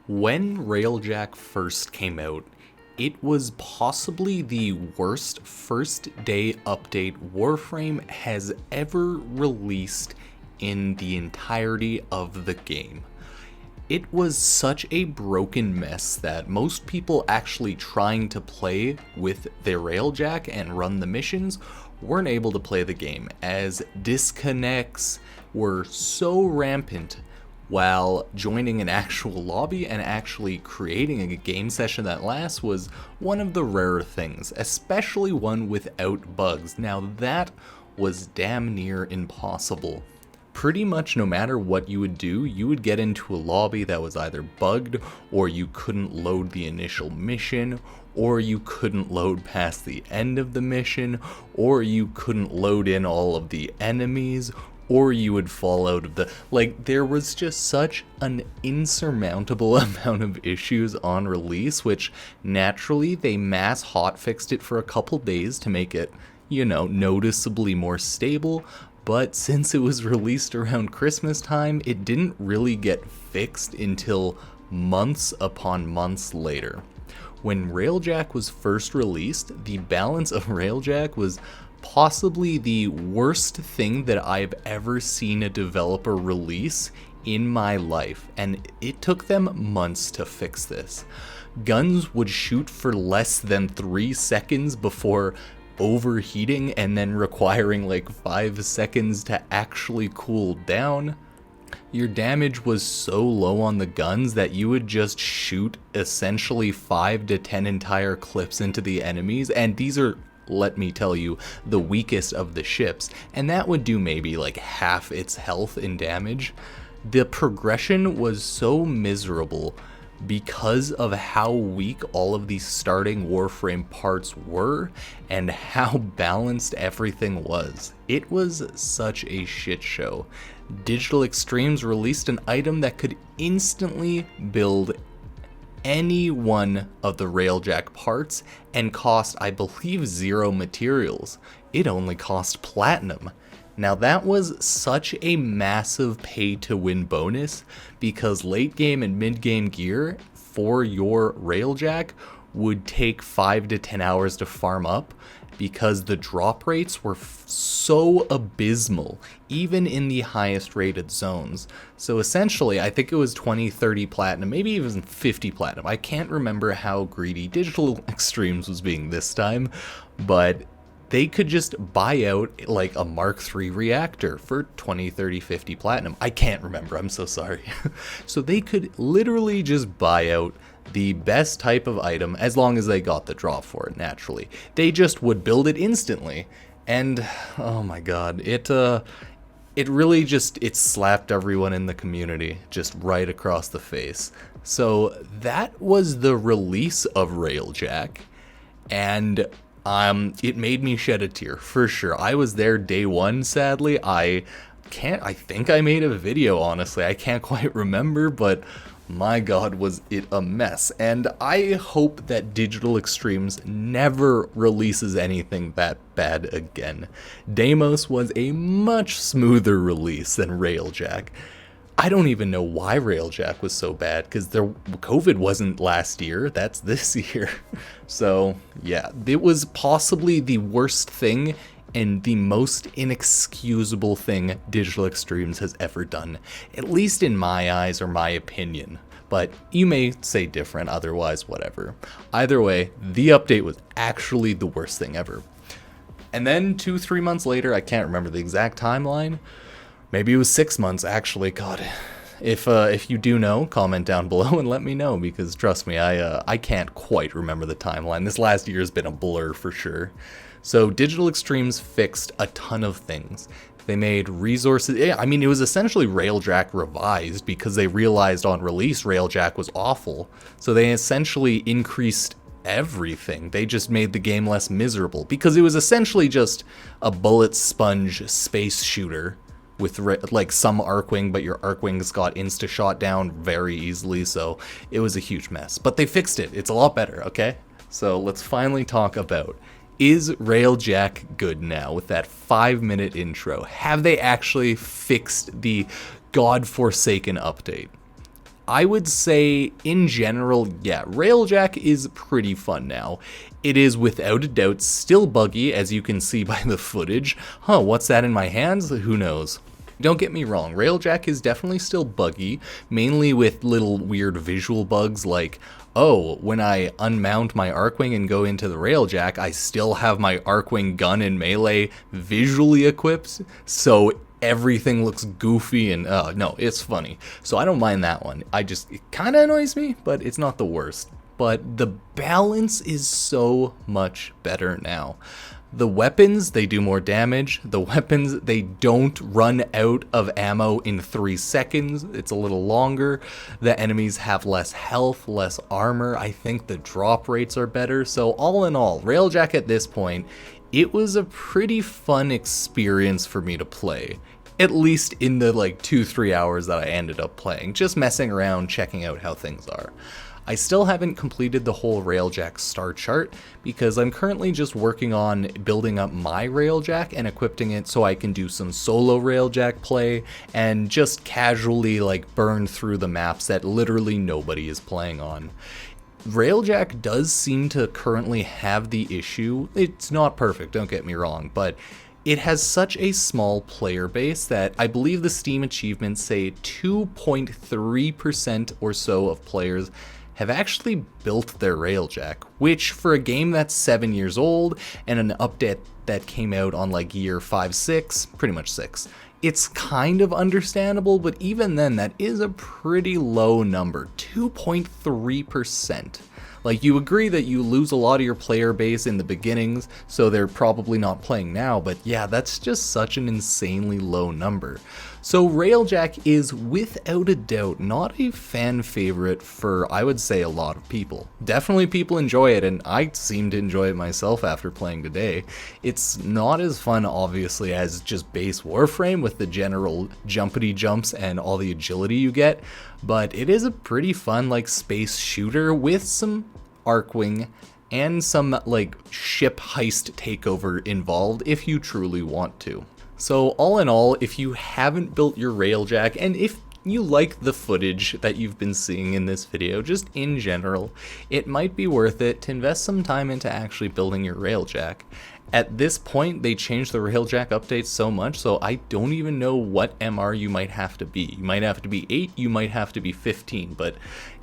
When Railjack first came out, it was possibly the worst first day update Warframe has ever released in the entirety of the game. It was such a broken mess that most people actually trying to play with their Railjack and run the missions weren't able to play the game, as disconnects were so rampant while joining an actual lobby and actually creating a game session that lasts was one of the rarer things, especially one without bugs. Now that was damn near impossible. Pretty much no matter what you would do, you would get into a lobby that was either bugged, or you couldn't load the initial mission, or you couldn't load past the end of the mission, or you couldn't load in all of the enemies, or you would fall out of the... there was just such an insurmountable amount of issues on release, which naturally they mass hotfixed it for a couple days to make it, noticeably more stable. But since it was released around Christmas time, it didn't really get fixed until months upon months later. When Railjack was first released, the balance of Railjack was possibly the worst thing that I've ever seen a developer release in my life, and it took them months to fix this. Guns would shoot for less than 3 seconds before overheating and then requiring 5 seconds to actually cool down. Your damage was so low on the guns that you would just shoot essentially 5 to 10 entire clips into the enemies, and these are, let me tell you, the weakest of the ships, and that would do maybe half its health in damage. The progression was so miserable because of how weak all of these starting Warframe parts were and how balanced everything was. It was such a shit show. Digital Extremes released an item that could instantly build any one of the Railjack parts and cost, I believe, 0 materials. It only cost platinum. Now that was such a massive pay to win bonus, because late game and mid game gear for your Railjack would take 5 to 10 hours to farm up, because the drop rates were so abysmal, even in the highest rated zones. So essentially, I think it was 20, 30 platinum, maybe even 50 platinum. I can't remember how greedy Digital Extremes was being this time, but they could just buy out a Mark III reactor for 20, 30, 50 platinum. I can't remember, I'm so sorry. So they could literally just buy out the best type of item, as long as they got the drop for it, naturally. They just would build it instantly. And, oh my god, it really just, it slapped everyone in the community just right across the face. So that was the release of Railjack, and it made me shed a tear, for sure. I was there day one, sadly. I think I made a video, honestly. I can't quite remember, but my god, was it a mess. And I hope that Digital Extremes never releases anything that bad again. Deimos was a much smoother release than Railjack. I don't even know why Railjack was so bad, because COVID wasn't last year, that's this year. So yeah, it was possibly the worst thing and the most inexcusable thing Digital Extremes has ever done, at least in my eyes or my opinion. But you may say different, otherwise whatever. Either way, the update was actually the worst thing ever. And then 2-3 months later, I can't remember the exact timeline, maybe it was 6 months, actually. God, if you do know, comment down below and let me know, because trust me, I can't quite remember the timeline. This last year has been a blur for sure. So Digital Extremes fixed a ton of things. They made resources. I mean, it was essentially Railjack revised, because they realized on release Railjack was awful. So they essentially increased everything. They just made the game less miserable, because it was essentially just a bullet sponge space shooter with some Arcwing, but your Arcwings got insta-shot down very easily, so it was a huge mess. But they fixed it. It's a lot better, okay? So let's finally talk about, is Railjack good now with that 5-minute intro? Have they actually fixed the godforsaken update? I would say, in general, yeah, Railjack is pretty fun now. It is without a doubt still buggy, as you can see by the footage. Huh, what's that in my hands? Who knows? Don't get me wrong, Railjack is definitely still buggy, mainly with little weird visual bugs like, oh, when I unmount my Arcwing and go into the Railjack, I still have my Arcwing gun and melee visually equipped, so everything looks goofy and no, it's funny. So I don't mind that one. It kind of annoys me, but it's not the worst. But the balance is so much better now. The weapons, they do more damage. The weapons, they don't run out of ammo in 3 seconds. It's a little longer. The enemies have less health, less armor. I think the drop rates are better. So all in all, Railjack at this point, it was a pretty fun experience for me to play. At least in the 2-3 hours that I ended up playing, just messing around, checking out how things are. I still haven't completed the whole Railjack star chart because I'm currently just working on building up my Railjack and equipping it so I can do some solo Railjack play and just casually burn through the maps that literally nobody is playing on. Railjack does seem to currently have the issue. It's not perfect, don't get me wrong, but it has such a small player base that I believe the Steam achievements say 2.3% or so of players have actually built their Railjack, which for a game that's 7 years old and an update that came out on year 5, 6, pretty much 6, it's kind of understandable, but even then that is a pretty low number, 2.3%. You agree that you lose a lot of your player base in the beginnings, so they're probably not playing now, but yeah, that's just such an insanely low number. So Railjack is without a doubt not a fan favorite for, I would say, a lot of people. Definitely people enjoy it, and I seem to enjoy it myself after playing today. It's not as fun, obviously, as just base Warframe with the general jumpity jumps and all the agility you get, but it is a pretty fun, space shooter with some Arcwing and some, ship heist takeover involved if you truly want to. So all in all, if you haven't built your Railjack, and if you like the footage that you've been seeing in this video, just in general, it might be worth it to invest some time into actually building your Railjack. At this point, they changed the Railjack updates so much, so I don't even know what MR you might have to be. You might have to be 8, you might have to be 15, but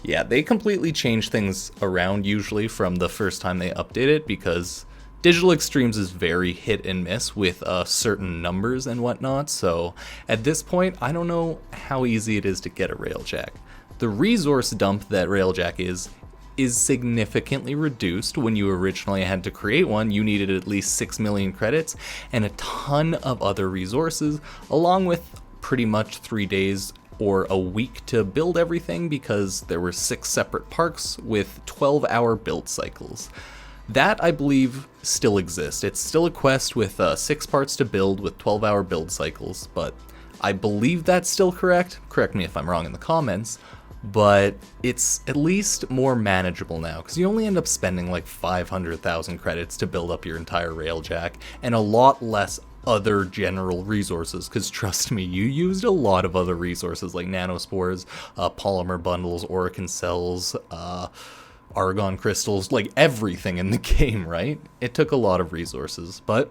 yeah, they completely change things around usually from the first time they update it, because Digital Extremes is very hit and miss with certain numbers and whatnot, so at this point, I don't know how easy it is to get a Railjack. The resource dump that Railjack is significantly reduced. When you originally had to create one, you needed at least 6 million credits and a ton of other resources, along with pretty much 3 days or a week to build everything because there were 6 separate parks with 12-hour build cycles. That, I believe, still exists. It's still a quest with 6 parts to build with 12-hour build cycles, but I believe that's still correct. Correct me if I'm wrong in the comments. But it's at least more manageable now, because you only end up spending 500,000 credits to build up your entire Railjack, and a lot less other general resources, because trust me, you used a lot of other resources like nanospores, polymer bundles, Orokin cells, argon crystals, everything in the game, right? It took a lot of resources, but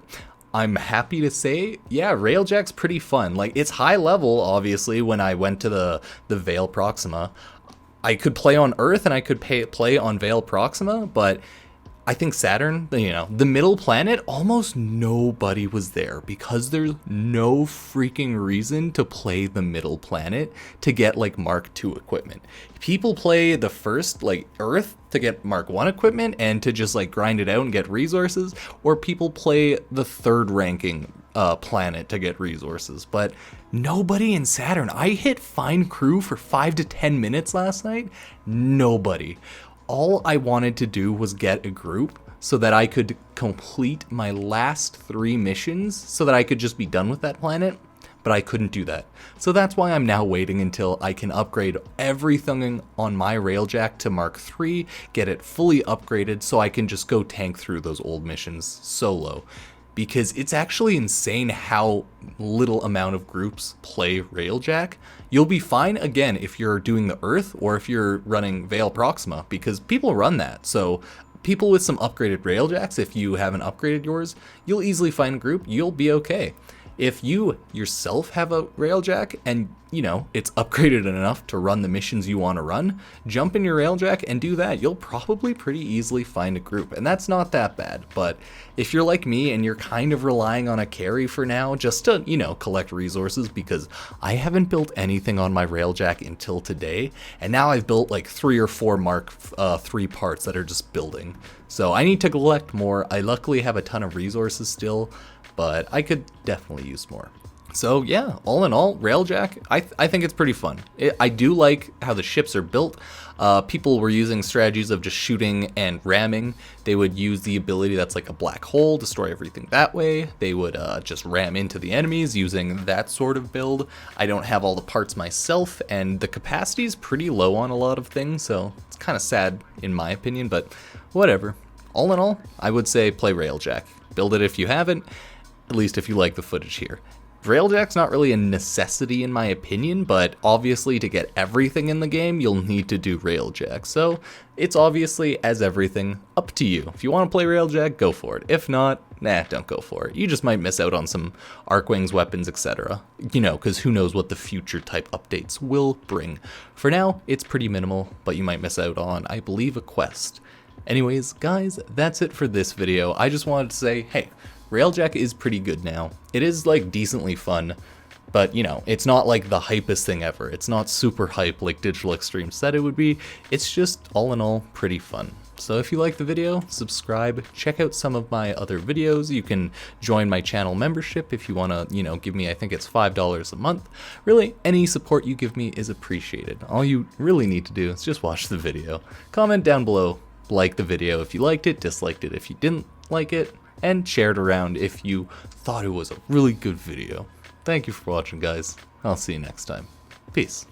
I'm happy to say, yeah, Railjack's pretty fun. It's high level, obviously. When I went to the Vale Proxima, I could play on Earth and I could play on Vale Proxima, but I think Saturn, the middle planet, almost nobody was there because there's no freaking reason to play the middle planet to get Mark II equipment. People play the first Earth to get Mark I equipment and to just grind it out and get resources, or people play the third ranking planet to get resources, but nobody in Saturn. I hit Find Crew for 5 to 10 minutes last night. Nobody. All I wanted to do was get a group so that I could complete my last 3 missions so that I could just be done with that planet, but I couldn't do that. So that's why I'm now waiting until I can upgrade everything on my Railjack to Mark III, get it fully upgraded so I can just go tank through those old missions solo. because it's actually insane how little amount of groups play Railjack. You'll be fine, again, if you're doing the Earth or if you're running Veil Proxima, because people run that. So people with some upgraded Railjacks, if you haven't upgraded yours, you'll easily find a group, you'll be okay. If you yourself have a Railjack and, you know, it's upgraded enough to run the missions you want to run, jump in your Railjack and do that. You'll probably pretty easily find a group, and that's not that bad. But if you're like me and you're kind of relying on a carry for now just to, you know, collect resources, because I haven't built anything on my Railjack until today, and now I've built like 3 or 4 Mark 3 parts that are just building. So I need to collect more. I luckily have a ton of resources still, but I could definitely use more. So yeah, all in all, Railjack, I think it's pretty fun. I do like how the ships are built. People were using strategies of just shooting and ramming. They would use the ability that's like a black hole, destroy everything that way. They would just ram into the enemies using that sort of build. I don't have all the parts myself, and the capacity is pretty low on a lot of things, so it's kind of sad in my opinion, but whatever. All in all, I would say play Railjack. Build it if you haven't, at least if you like the footage here. Railjack's not really a necessity in my opinion, but obviously to get everything in the game, you'll need to do Railjack. So it's obviously, as everything, up to you. If you want to play Railjack, go for it. If not, nah, don't go for it. You just might miss out on some Arcwings, weapons, etc. You know, because who knows what the future type updates will bring. For now, it's pretty minimal, but you might miss out on, I believe, a quest. Anyways, guys, that's it for this video. I just wanted to say, hey, Railjack is pretty good now. It is like decently fun, but you know, it's not like the hypest thing ever. It's not super hype like Digital Extreme said it would be. It's just all in all pretty fun. So if you like the video, subscribe, check out some of my other videos. You can join my channel membership if you want to, you know, give me, I think it's $5 a month. Really, any support you give me is appreciated. All you really need to do is just watch the video. Comment down below, like the video if you liked it, disliked it if you didn't like it, and share it around if you thought it was a really good video. Thank you for watching, guys. I'll see you next time. Peace.